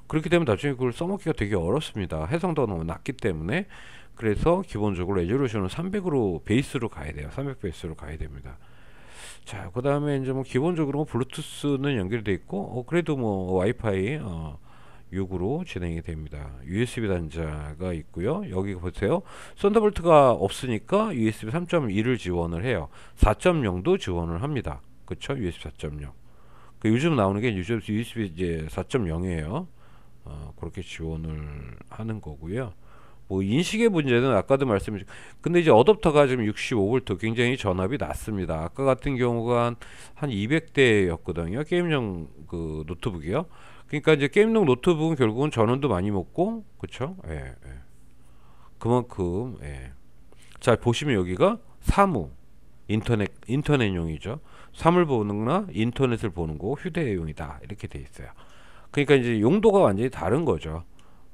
그렇기 때문에 나중에 그걸 써먹기가 되게 어렵습니다. 해상도가 너무 낮기 때문에. 그래서 기본적으로 레졸루션은 300으로 베이스로 가야 돼요. 300 베이스로 가야 됩니다. 자, 그 다음에 이제 뭐 기본적으로 뭐 블루투스는 연결돼 있고, 그래도 뭐 와이파이 6으로 진행이 됩니다. USB 단자가 있고요. 여기 보세요. 썬더볼트가 없으니까 USB 3.1을 지원을 해요. 4.0도 지원을 합니다. 그쵸? USB 4.0. 그 요즘 나오는 게 USB 이제 4.0이에요. 그렇게 지원을 하는 거고요. 뭐 인식의 문제는 아까도 말씀드린, 근데 이제 어댑터가 지금 65V 굉장히 전압이 낮습니다. 아까 같은 경우가 한 200대였거든요. 게임용 그 노트북이요. 그러니까 이제 게임용 노트북은 결국은 전원도 많이 먹고, 그쵸? 예, 예. 그만큼, 예. 자, 보시면 여기가 사무, 인터넷용이죠. 사물 보는거나 인터넷을 보는 거, 휴대용이다. 이렇게 돼 있어요. 그러니까 이제 용도가 완전히 다른 거죠.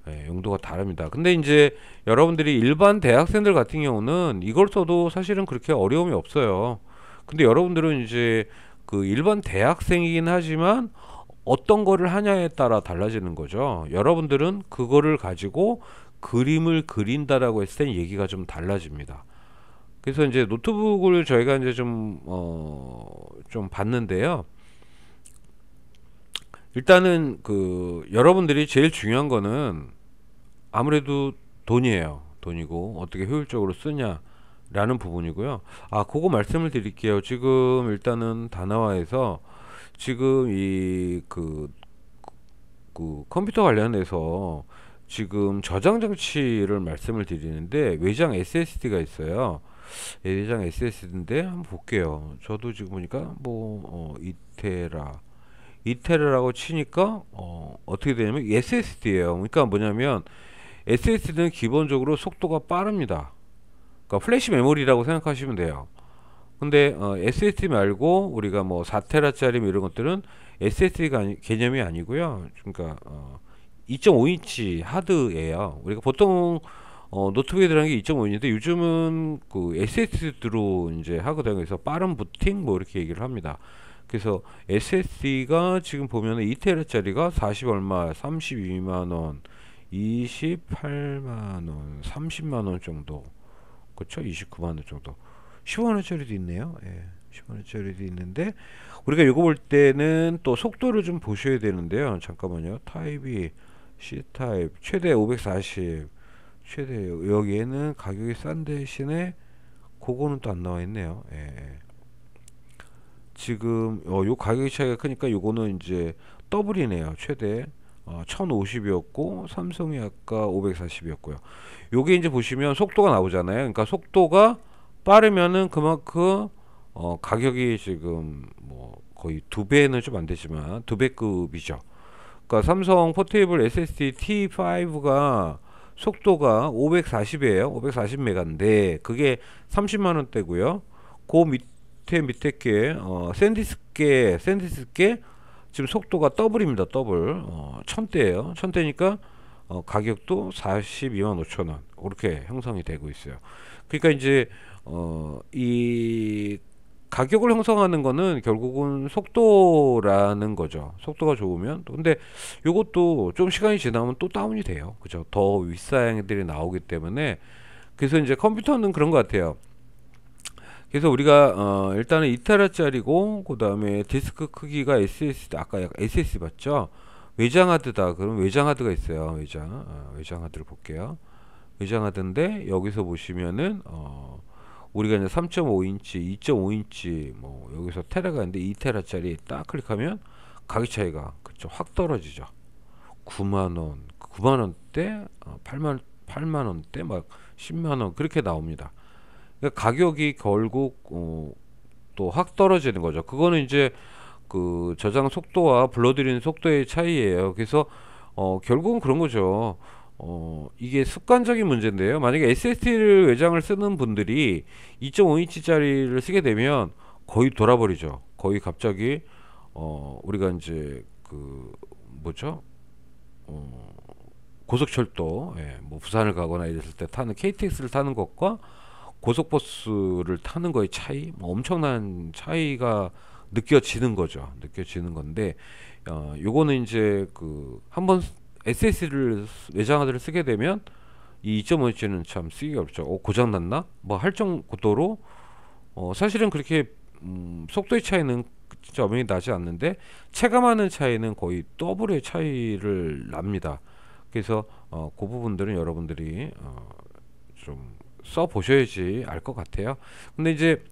예, 용도가 다릅니다. 근데 이제 여러분들이 일반 대학생들 같은 경우는 이걸 써도 사실은 그렇게 어려움이 없어요. 근데 여러분들은 이제 그 일반 대학생이긴 하지만 어떤 거를 하냐에 따라 달라지는 거죠. 여러분들은 그거를 가지고 그림을 그린다라고 했을 땐 얘기가 좀 달라집니다. 그래서 이제 노트북을 저희가 이제 좀 봤는데요. 일단은 그 여러분들이 제일 중요한 거는 아무래도 돈이에요. 돈이고 어떻게 효율적으로 쓰냐라는 부분이고요. 아, 그거 말씀을 드릴게요. 지금 일단은 다나와에서 지금 그 컴퓨터 관련해서 지금 저장 장치를 말씀을 드리는데 외장 SSD가 있어요. 외장 SSD인데 한번 볼게요. 저도 지금 보니까 뭐 2테라라고 치니까 어떻게 되냐면 SSD예요. 그러니까 뭐냐면 SSD는 기본적으로 속도가 빠릅니다. 그러니까 플래시 메모리라고 생각하시면 돼요. 근데 SSD 말고 우리가 뭐 4테라짜리 이런 것들은 SSD가 개념이 아니고요. 그러니까 2.5인치 하드예요. 우리가 보통 노트북에 들어간 게 2.5인치인데 요즘은 그 SSD로 이제 하거든요. 그래서 빠른 부팅 뭐 이렇게 얘기를 합니다. 그래서 SSD가 지금 보면은 2테라짜리가 40 얼마, 32만 원, 28만 원, 30만 원 정도. 그렇죠? 29만 원 정도. 15만 원짜리도 있네요. 예. 10만 원짜리도 있는데 우리가 이거 볼 때는 또 속도를 좀 보셔야 되는데요. 잠깐만요. 타입이 C 타입 최대 540 최대 여기에는 가격이 싼 대신에 그거는 또 안 나와 있네요. 예. 예. 지금 요 가격 차이가 크니까 요거는 이제 더블이네요. 최대 1050이었고 삼성이 아까 540이었고요. 요게 이제 보시면 속도가 나오잖아요. 그러니까 속도가 빠르면은 그만큼 가격이 지금 뭐 거의 두 배는 좀 안 되지만 두 배급이죠. 그러니까 삼성 포테이블 SSD T5가 속도가 540이에요. 540메가인데 그게 30만 원대고요. 그 밑에 게 샌디스께 지금 속도가 더블입니다. 더블 1000대예요. 1000대니까 가격도 42만 5천 원 이렇게 형성이 되고 있어요. 그러니까 이제 이 가격을 형성하는 거는 결국은 속도라는 거죠. 속도가 좋으면 근데 요것도 좀 시간이 지나면 또 다운이 돼요. 그죠? 더 윗사양들이 나오기 때문에 그래서 이제 컴퓨터는 그런 것 같아요. 그래서 우리가 일단은 2테라짜리고 그 다음에 디스크 크기가 SSD 아까 SSD 봤죠? 외장 하드다. 그럼 외장 하드가 있어요. 외장 하드를 볼게요. 외장 하드인데 여기서 보시면은 우리가 이제 3.5인치, 2.5인치 뭐 여기서 테라가 있는데 2테라짜리 딱 클릭하면 가격 차이가 그쵸 확 떨어지죠. 9만 원, 9만 원대, 8만 원대 막 10만 원 그렇게 나옵니다. 그러니까 가격이 결국 또 확 떨어지는 거죠. 그거는 이제 그 저장 속도와 불러들이는 속도의 차이예요. 그래서 결국은 그런 거죠. 이게 습관적인 문제인데요. 만약에 SSD를 외장을 쓰는 분들이 2.5인치짜리를 쓰게 되면 거의 돌아버리죠. 거의 갑자기 우리가 이제 그 뭐죠? 고속철도, 예, 뭐 부산을 가거나 이랬을 때 타는 KTX를 타는 것과 고속버스를 타는 거의 차이, 뭐 엄청난 차이가 느껴지는 거죠. 느껴지는 건데, 요거는 이제 그 한번 SSD를 외장 하드를 쓰게 되면 이 2.5인치는 참 쓰기가 어렵죠. 고장 났나? 뭐 할 정도로 사실은 그렇게 속도의 차이는 진짜 엄연히 나지 않는데 체감하는 차이는 거의 더블의 차이를 납니다. 그래서 그 부분들은 여러분들이 좀 써 보셔야지 알 것 같아요. 근데 이제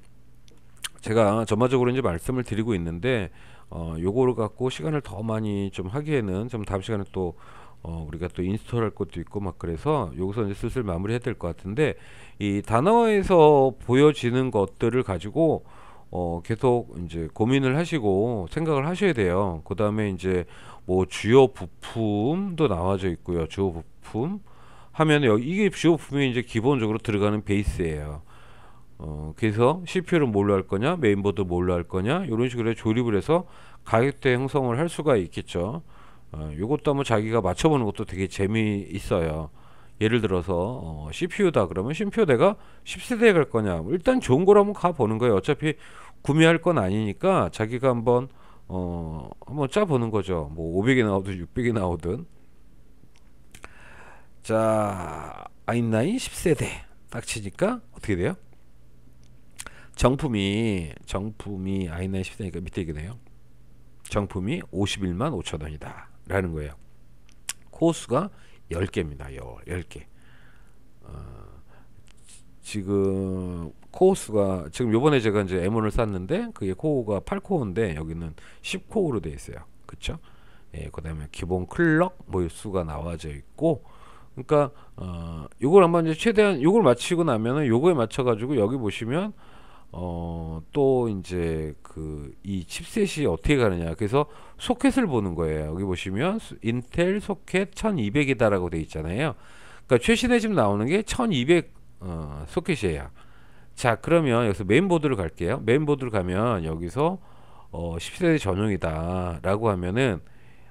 제가 전반적으로 이제 말씀을 드리고 있는데 요거를 갖고 시간을 더 많이 좀 하기에는 좀 다음 시간에 또 우리가 또 인스톨할 것도 있고 막 그래서 여기서 이제 슬슬 마무리해야 될 것 같은데 이 단어에서 보여지는 것들을 가지고 계속 이제 고민을 하시고 생각을 하셔야 돼요. 그 다음에 이제 뭐 주요 부품도 나와져 있고요. 주요 부품 하면 이게 주요 부품이 이제 기본적으로 들어가는 베이스예요. 그래서 CPU를 뭘로 할 거냐, 메인보드 뭘로 할 거냐, 이런 식으로 조립을 해서 가격대 형성을 할 수가 있겠죠. 요것도 한번 자기가 맞춰보는 것도 되게 재미있어요. 예를 들어서 CPU다 그러면 CPU 내가 10세대에 갈 거냐, 일단 좋은 걸 한번 가보는 거예요. 어차피 구매할 건 아니니까 자기가 한번 짜보는 거죠. 뭐 500이 나오든 600이 나오든. 자, i9 10세대 딱 치니까 어떻게 돼요? 정품이 i9 10세대니까 밑에 이게 돼요. 정품이 51만 5천 원이다 라는 거예요. 코어수가 10개입니다. 10개. 지금 코어수가 지금 요번에 제가 이제 M1을 샀는데 그게 코어가 8코어인데 여기는 10코어로 되어 있어요. 그쵸? 예, 그 다음에 기본 클럭 뭐 수가 나와져 있고, 그러니까 요걸 한번 이제 최대한 요걸 맞추고 나면은 요거에 맞춰 가지고 여기 보시면 또 이제 이 칩셋이 어떻게 가느냐. 그래서 소켓을 보는 거예요. 여기 보시면 인텔 소켓 1200이다라고 돼 있잖아요. 그러니까 최신에 지금 나오는 게 1200 소켓이에요. 자, 그러면 여기서 메인보드를 갈게요. 메인보드를 가면 여기서 10세대 전용이다라고 하면은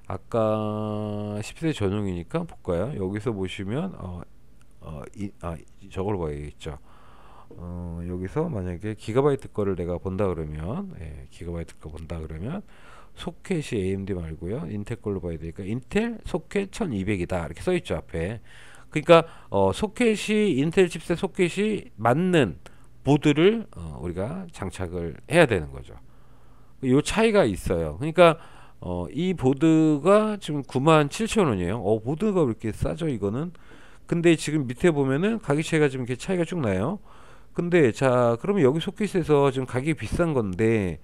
아까 10세대 전용이니까 볼까요? 여기서 보시면 저걸 봐야겠죠. 여기서 만약에 기가바이트 거를 내가 본다 그러면, 기가바이트 거 본다 그러면 소켓이 AMD 말고요, 인텔 걸로 봐야 되니까 인텔 소켓 1200이다 이렇게 써 있죠 앞에. 그러니까 소켓이 인텔 칩셋 소켓이 맞는 보드를 우리가 장착을 해야 되는 거죠. 이 차이가 있어요. 그러니까 이 보드가 지금 97,000원이에요. 보드가 왜 이렇게 싸죠 이거는? 근데 지금 밑에 보면은 가격 차이가 지금 이렇게 차이가 쭉 나요. 근데 자, 그러면 여기 소켓에서 지금 가격이 비싼 건데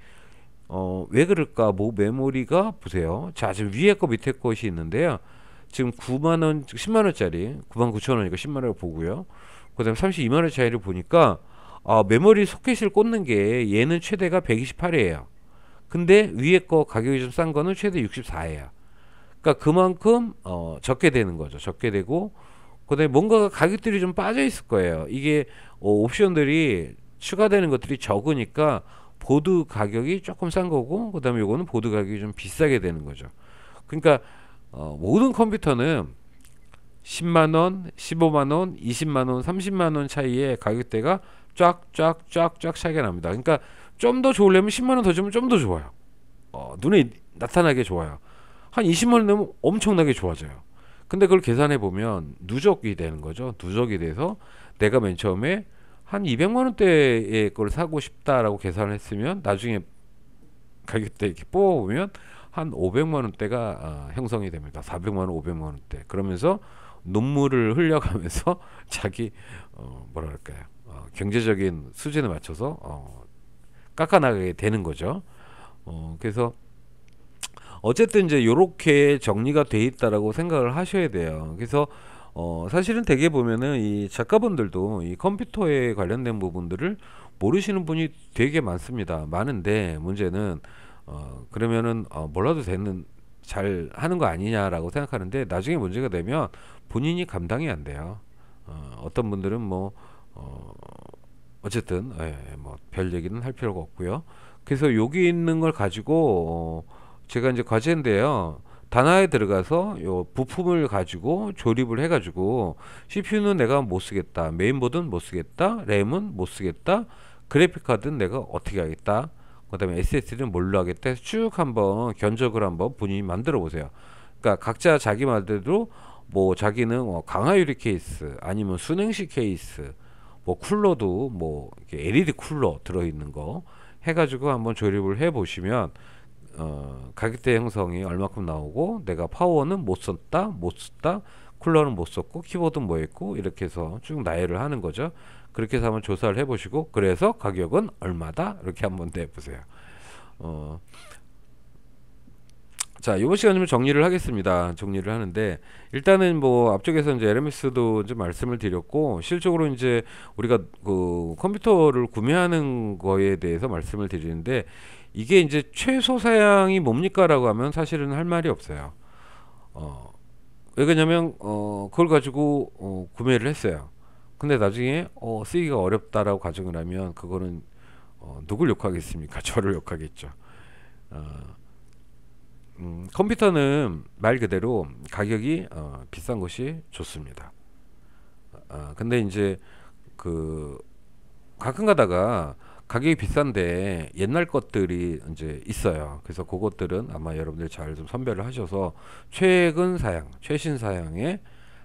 왜 그럴까? 뭐 메모리가 보세요. 자, 지금 위에 거 밑에 것이 있는데요. 지금 9만 원, 10만 원짜리 99,000원이니까 10만 원을 보고요. 그다음에 32만 원 차이를 보니까 메모리 소켓을 꽂는 게 얘는 최대가 128이에요. 근데 위에 거 가격이 좀 싼 거는 최대 64예요. 그러니까 그만큼 적게 되는 거죠. 적게 되고, 그다음에 뭔가 가격들이 좀 빠져 있을 거예요. 이게 옵션들이 추가되는 것들이 적으니까 보드 가격이 조금 싼 거고, 그다음에 요거는 보드 가격이 좀 비싸게 되는 거죠. 그러니까 모든 컴퓨터는 10만 원, 15만 원, 20만 원, 30만 원 차이의 가격대가 쫙쫙쫙쫙 차이가 납니다. 그러니까 좀 더 좋으려면 10만 원 더 주면 좀 더 좋아요. 눈에 나타나게 좋아요. 한 20만 원 내면 엄청나게 좋아져요. 근데 그걸 계산해 보면 누적이 되는 거죠. 누적이 돼서 내가 맨 처음에 한 200만 원대의 걸 사고 싶다라고 계산을 했으면 나중에 가격대 이렇게 뽑아보면 한 500만 원대가 형성이 됩니다. 400만 원, 500만 원대. 그러면서 눈물을 흘려가면서 자기 뭐랄까요, 경제적인 수준에 맞춰서 깎아나가게 되는 거죠. 그래서 어쨌든 이제 요렇게 정리가 돼 있다라고 생각을 하셔야 돼요. 그래서 사실은 대개 보면은 이 작가분들도 이 컴퓨터에 관련된 부분들을 모르시는 분이 되게 많습니다. 많은데 문제는 그러면은 몰라도 되는 잘 하는 거 아니냐라고 생각하는데 나중에 문제가 되면 본인이 감당이 안 돼요. 어떤 분들은 뭐 어쨌든 뭐 별 얘기는 할 필요가 없고요. 그래서 여기 있는 걸 가지고 제가 이제 과제인데요. 단화에 들어가서 요 부품을 가지고 조립을 해가지고 CPU는 내가 못 쓰겠다, 메인보드는 못 쓰겠다, 램은 못 쓰겠다, 그래픽 카드는 내가 어떻게 하겠다, 그다음에 SSD는 뭘로 하겠다 해서 쭉 한번 견적을 한번 본인이 만들어 보세요. 그러니까 각자 자기 말대로 뭐 자기는 강화 유리 케이스 아니면 순행식 케이스, 뭐 쿨러도 뭐 이렇게 LED 쿨러 들어있는 거 해가지고 한번 조립을 해 보시면 가격대 형성이 얼마큼 나오고 내가 파워는 못 썼다, 못 썼다, 쿨러는 못 썼고 키보드는 뭐 했고 이렇게 해서 쭉 나열을 하는 거죠. 그렇게 해서 한번 조사를 해보시고 그래서 가격은 얼마다 이렇게 한번 내보세요. 자, 이번 시간이면 정리를 하겠습니다. 정리를 하는데 일단은 뭐 앞쪽에서 이제 LMS도 좀 말씀을 드렸고 실적으로 이제 우리가 그 컴퓨터를 구매하는 거에 대해서 말씀을 드리는데 이게 이제 최소 사양이 뭡니까라고 하면 사실은 할 말이 없어요. 왜 그러냐면 그걸 가지고 구매를 했어요. 근데 나중에 쓰기가 어렵다라고 가정을 하면 그거는 누굴 욕하겠습니까? 저를 욕하겠죠. 어, 컴퓨터는 말 그대로 가격이 비싼 것이 좋습니다. 근데 이제 그 가끔 가다가 가격이 비싼데 옛날 것들이 이제 있어요. 그래서 그것들은 아마 여러분들 잘 좀 선별을 하셔서 최근 사양, 최신 사양의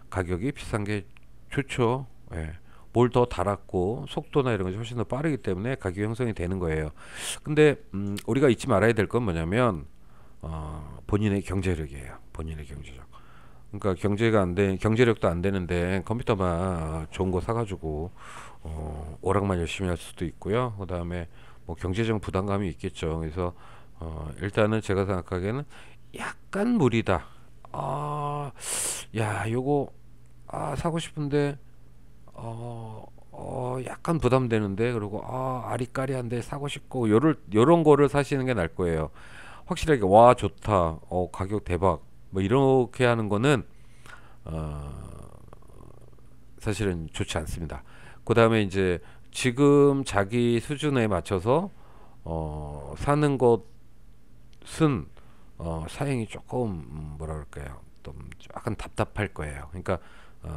가격이 비싼 게 좋죠. 예. 뭘 더 달았고 속도나 이런 것이 훨씬 더 빠르기 때문에 가격 형성이 되는 거예요. 근데 우리가 잊지 말아야 될 건 뭐냐면 본인의 경제력이에요. 본인의 경제력. 그러니까 경제력도 안 되는데 컴퓨터만 좋은 거 사가지고 오락만 열심히 할 수도 있고요. 그 다음에 뭐 경제적 부담감이 있겠죠. 그래서 일단은 제가 생각하기에는 약간 무리다. 야, 요거 사고 싶은데 약간 부담되는데 그리고 아리까리한데 사고 싶고 요런 거를 사시는 게 나을 거예요. 확실하게 와 좋다 가격 대박 뭐 이렇게 하는 거는 사실은 좋지 않습니다. 그 다음에 이제 지금 자기 수준에 맞춰서 사는 것은 사양이 조금 뭐라 그럴까요? 좀 약간 답답할 거예요. 그러니까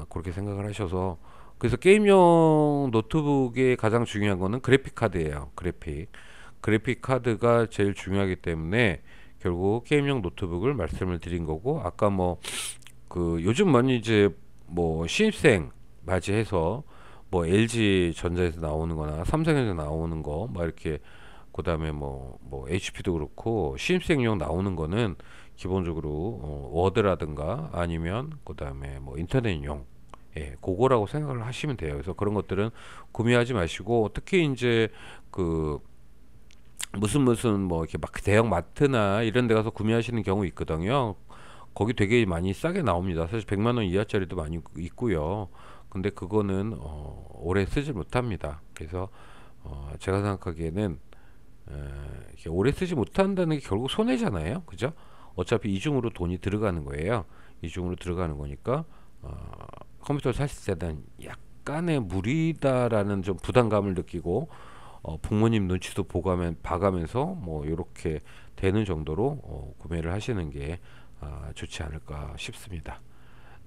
그렇게 생각을 하셔서 그래서 게임용 노트북의 가장 중요한 거는 그래픽 카드예요. 그래픽 카드가 제일 중요하기 때문에 결국 게임용 노트북을 말씀을 드린 거고 아까 뭐 그 요즘 많이 이제 뭐 신입생 맞이해서 뭐 LG 전자에서 나오는 거나 삼성에서 나오는 거 막 이렇게 그다음에 뭐 HP도 그렇고 신입생용 나오는 거는 기본적으로 워드라든가 아니면 그다음에 뭐 인터넷용 그거라고 생각을 하시면 돼요. 그래서 그런 것들은 구매하지 마시고 특히 이제 그 무슨 뭐 이렇게 막 대형 마트나 이런 데 가서 구매하시는 경우 있거든요. 거기 되게 많이 싸게 나옵니다. 사실 100만 원 이하짜리도 많이 있고요. 근데 그거는 오래 쓰지 못합니다. 그래서 제가 생각하기에는 이렇게 오래 쓰지 못한다는 게 결국 손해잖아요. 그죠? 어차피 이중으로 돈이 들어가는 거예요. 이중으로 들어가는 거니까 컴퓨터를 샀을 때는 약간의 무리다라는 좀 부담감을 느끼고 부모님 눈치도 봐가면서 뭐 이렇게 되는 정도로 구매를 하시는 게 좋지 않을까 싶습니다.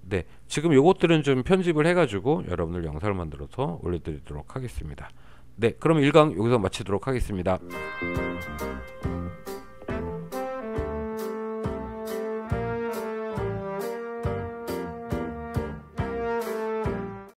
네, 지금 요것들은 좀 편집을 해가지고 여러분들 영상을 만들어서 올려드리도록 하겠습니다. 네, 그럼 1강 여기서 마치도록 하겠습니다.